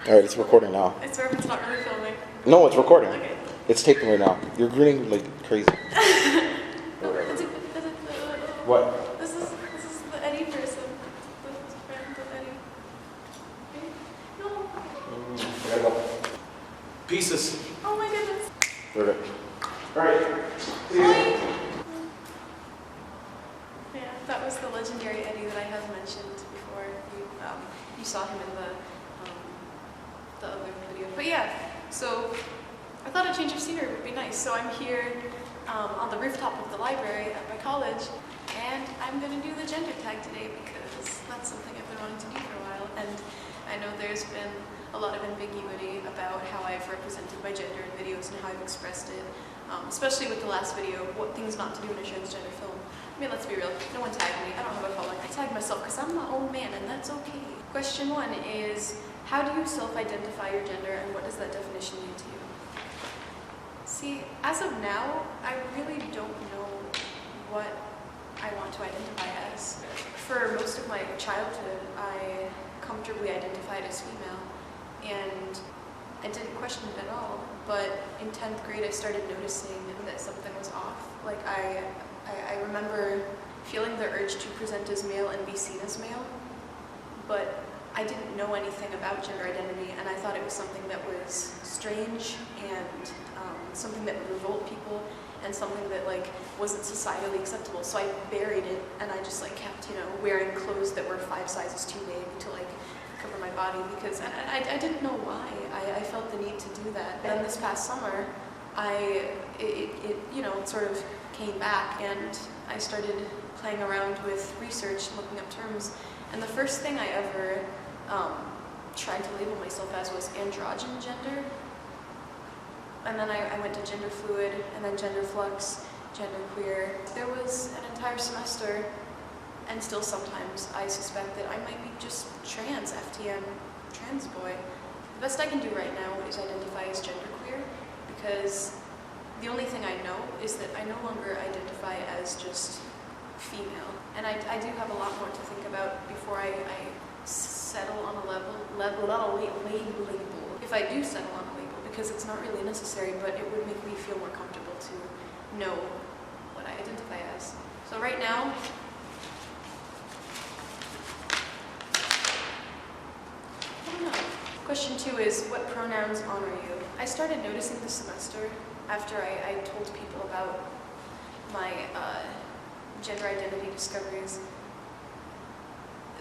Alright, it's recording now. I swear if it's not really filming. No, it's recording. Okay. It's taping right now. You're grinning like crazy. What? This is the Eddie person. The friend of Eddie. Okay. No. I gotta go. Pieces. Oh my goodness. Okay. Alright. Yeah, that was the legendary Eddie that I have mentioned before. You saw him in the other video. But yeah, so I thought a change of scenery would be nice. So I'm here on the rooftop of the library at my college, and I'm going to do the gender tag today because that's something I've been wanting to do for a while. And I know there's been a lot of ambiguity about how I've represented my gender in videos and how I've expressed it, especially with the last video, what things not to do in a transgender film. I mean, let's be real, no one tagged me. I don't have a following. I tagged myself because I'm my own man, and that's okay. Question 1 is, how do you self-identify your gender, and what does that definition mean to you? See, as of now, I really don't know what I want to identify as. For most of my childhood, I comfortably identified as female, and I didn't question it at all. But in 10th grade, I started noticing that something was off. Like, I remember feeling the urge to present as male and be seen as male, but I didn't know anything about gender identity, and I thought it was something that was strange and something that would revolt people and something that like wasn't societally acceptable. So I buried it, and I just like kept, wearing clothes that were 5 sizes too big to like cover my body because I didn't know why. I felt the need to do that. And this past summer, it sort of came back, and I started playing around with research, looking up terms, and the first thing I ever tried to label myself as was androgen gender. And then I went to gender fluid, and then gender flux, gender queer. There was an entire semester, and still sometimes, I suspect that I might be just trans, FTM, trans boy. The best I can do right now is identify as genderqueer, because the only thing I know is that I no longer identify as just female. And I do have a lot more to think about before I settle on a label. If I do settle on a label, because it's not really necessary, but it would make me feel more comfortable to know what I identify as. So right now, I don't know. Question 2 is, what pronouns honor you? I started noticing this semester after I told people about my gender identity discoveries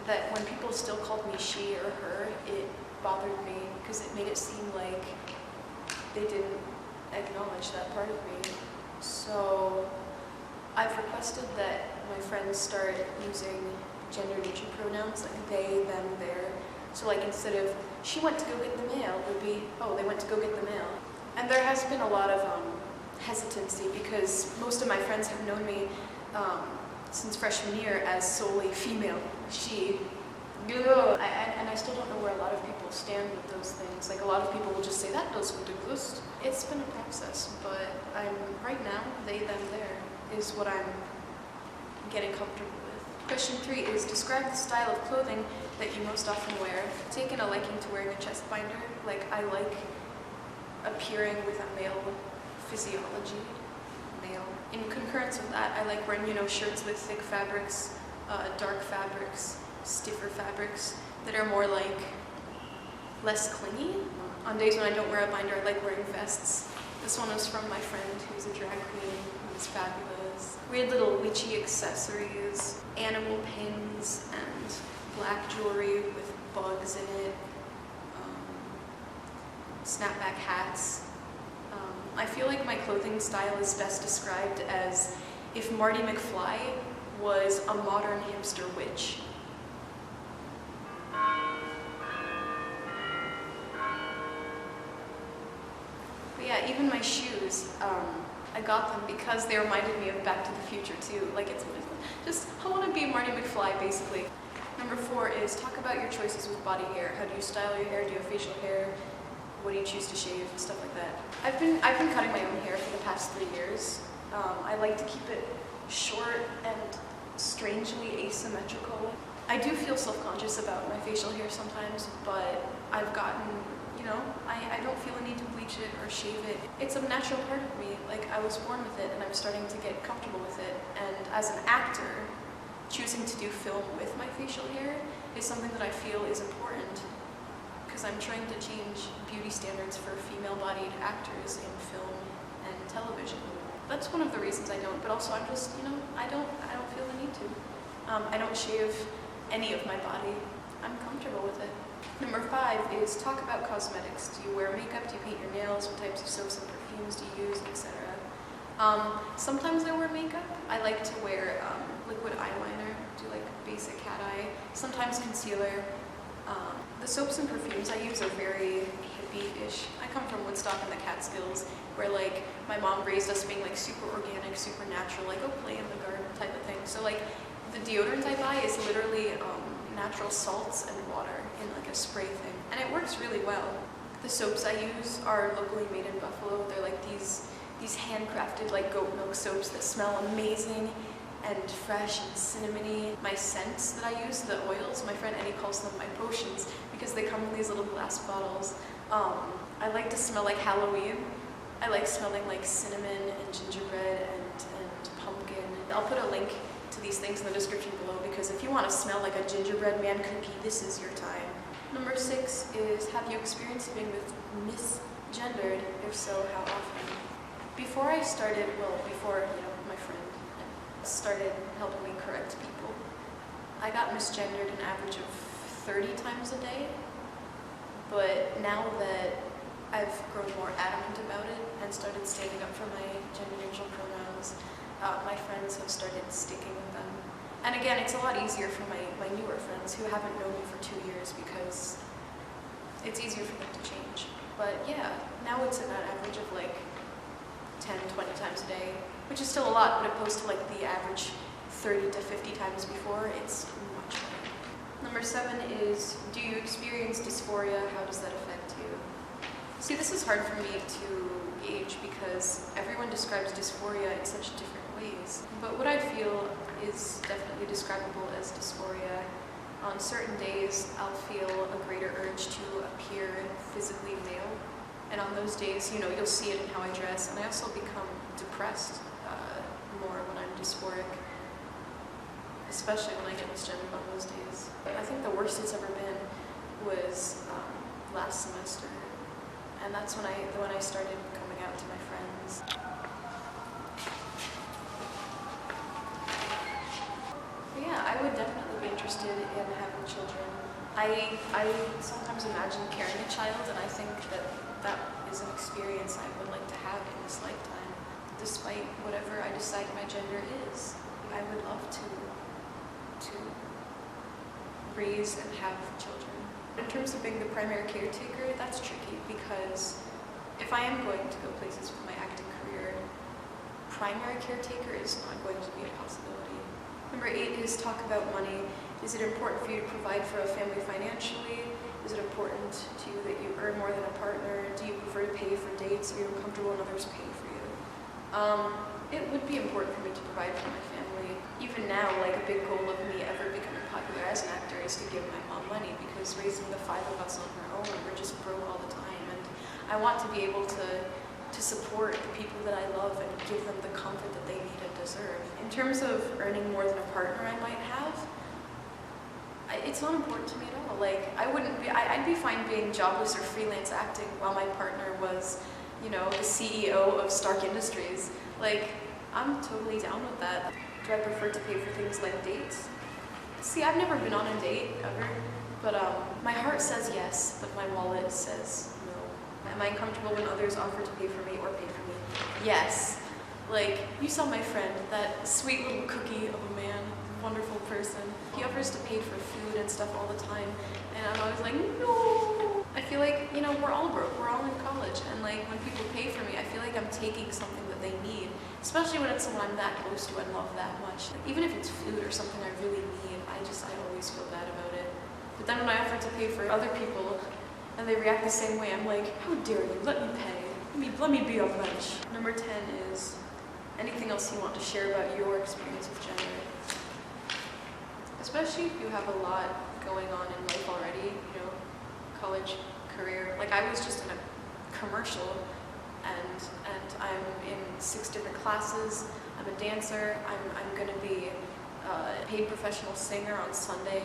that when people still called me she or her, it bothered me because it made it seem like they didn't acknowledge that part of me. So I've requested that my friends start using gender-neutral pronouns, like they, them, their. So like instead of she went to go get the mail, it would be, oh, they went to go get the mail. And there has been a lot of hesitancy because most of my friends have known me since freshman year as solely female, she. And I still don't know where a lot of people stand with those things. Like a lot of people will just say that doesn't exist. It's been a process, but right now, they, them, their is what I'm getting comfortable with. Question 3 is, describe the style of clothing that you most often wear. I've taken a liking to wearing a chest binder. Like I like appearing with a male physiology. Male. In concurrence with that, I like wearing, shirts with thick fabrics, dark fabrics, stiffer fabrics that are more like less clingy. On days when I don't wear a binder, I like wearing vests. This one was from my friend who's a drag queen, who's fabulous. Weird little witchy accessories, animal pins, and black jewelry with bugs in it, snapback hats. I feel like my clothing style is best described as if Marty McFly was a modern hipster witch. But yeah, even my shoes, I got them because they reminded me of Back to the Future too. Like it's just, I want to be Marty McFly basically. Number 4 is talk about your choices with body hair. How do you style your hair? Do you have facial hair? What do you choose to shave? Stuff like that. I've been cutting my own hair for the past 3 years. I like to keep it short and strangely asymmetrical. I do feel self-conscious about my facial hair sometimes, but I've gotten I don't feel a need to bleach it or shave it. It's a natural part of me. Like, I was born with it and I'm starting to get comfortable with it. And as an actor, choosing to do film with my facial hair is something that I feel is important because I'm trying to change beauty standards for female-bodied actors in film and television. That's one of the reasons I don't, but also I'm just, I don't feel the need to. I don't shave any of my body. I'm comfortable with it. Number 5 is talk about cosmetics. Do you wear makeup? Do you paint your nails? What types of soaps and perfumes do you use, etc.? Sometimes I wear makeup. I like to wear liquid eyeliner, do like basic cat eye, sometimes concealer. The soaps and perfumes I use are very hippie-ish. I come from Woodstock in the Catskills, where like my mom raised us being like super organic, super natural, like go play in the garden type of thing. So like the deodorant I buy is literally natural salts and water in like a spray thing, and it works really well. The soaps I use are locally made in Buffalo. They're like these handcrafted like goat milk soaps that smell amazing and fresh and cinnamony. My scents that I use, the oils, my friend Eddie calls them my potions because they come in these little glass bottles. I like to smell like Halloween. I like smelling like cinnamon and gingerbread and pumpkin. I'll put a link to these things in the description below because if you want to smell like a gingerbread man cookie, this is your time. Number 6 is, have you experienced being with misgendered? If so, how often? Before I started, before my friend started helping me correct people, I got misgendered an average of 30 times a day. But now that I've grown more adamant about it and started standing up for my gender-neutral pronouns, my friends have started sticking with them. And again, it's a lot easier for my newer friends who haven't known me for 2 years because it's easier for them to change. But yeah, now it's at an average of like 10, 20 times a day, which is still a lot, but opposed to like the average 30 to 50 times before, it's much better. Number 7 is, do you experience dysphoria? How does that affect you? See, this is hard for me to gauge because everyone describes dysphoria in such different ways. But what I feel is definitely describable as dysphoria. On certain days, I'll feel a greater urge to appear physically male. And on those days, you'll see it in how I dress. And I also become depressed more when I'm dysphoric, especially when I get misgendered on those days. I think the worst it's ever been was last semester. And that's when I started coming out to my friends. But yeah, I would definitely be interested in having children. I sometimes imagine carrying a child, and I think that is an experience I would like to have in this lifetime. Despite whatever I decide my gender is, I would love to raise and have children. In terms of being the primary caretaker, that's tricky because if I am going to go places with my acting career, primary caretaker is not going to be a possibility. Number 8 is talk about money. Is it important for you to provide for a family financially? Is it important to you that you earn more than a partner? Do you prefer to pay for dates? Are you comfortable when others pay for you? It would be important for me to provide for my family. Even now, like a big goal of me ever becoming popular as an actor is to give my mom money because raising the 5 of us on her own, we're just broke all the time. And I want to be able to support the people that I love and give them the comfort that they need and deserve. In terms of earning more than a partner I might have, it's not important to me at all. Like, I'd be fine being jobless or freelance acting while my partner was, the CEO of Stark Industries. Like, I'm totally down with that. Do I prefer to pay for things like dates? See, I've never been on a date, ever. But my heart says yes, but my wallet says no. Am I comfortable when others offer to pay for me or pay for me? Yes. Like, you saw my friend, that sweet little cookie of a man, wonderful person. He offers to pay for food and stuff all the time, and I'm always like, no. I feel like, we're all broke, we're all in college, and like, when people pay for me, I feel like I'm taking something that they need, especially when it's someone I'm that close to and love that much. Even if it's food or something I really need, I always feel bad about it. But then when I offer to pay for other people, and they react the same way, I'm like, how dare you, let me pay. Let me be a wench. Number 10 is, anything else you want to share about your experience with gender? Especially if you have a lot going on in life already, college, career. Like Like I was just in a commercial, and I'm in 6 different classes. I'm a dancer. I'm going to be a paid professional singer on Sunday,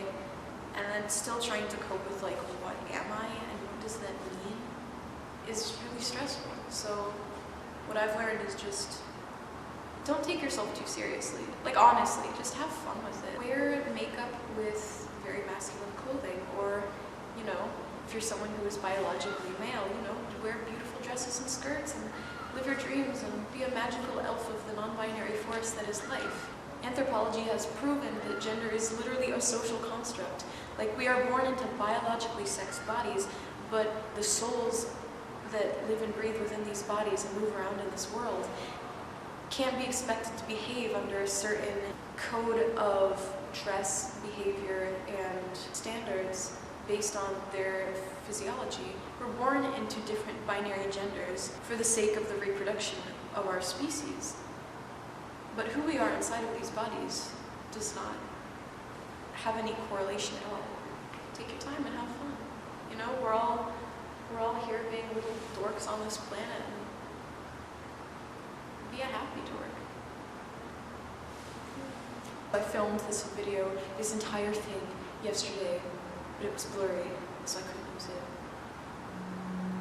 and then still trying to cope with like, what am I and what does that mean, is really stressful. So what I've learned is just don't take yourself too seriously. Like honestly, just have fun with it. Wear makeup with very masculine clothing, or you know, if you're someone who is biologically male, you know, wear beautiful dresses and skirts and live your dreams and be a magical elf of the non-binary force that is life. Anthropology has proven that gender is literally a social construct. Like we are born into biologically sexed bodies, but the souls that live and breathe within these bodies and move around in this world can't be expected to behave under a certain code of dress, behavior, and standards based on their physiology. We're born into different binary genders for the sake of the reproduction of our species. But who we are inside of these bodies does not have any correlation at all. Take your time and have fun. You know, we're all here being little dorks on this planet, and be a happy dork. I filmed this video, this entire thing, yesterday, but it was blurry, so I couldn't use it.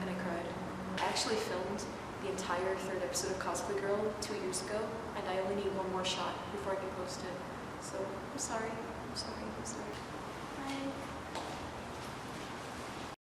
And I cried. I actually filmed the entire 3rd episode of Cosplay Girl 2 years ago, and I only need one more shot before I can post it. So, I'm sorry. Bye.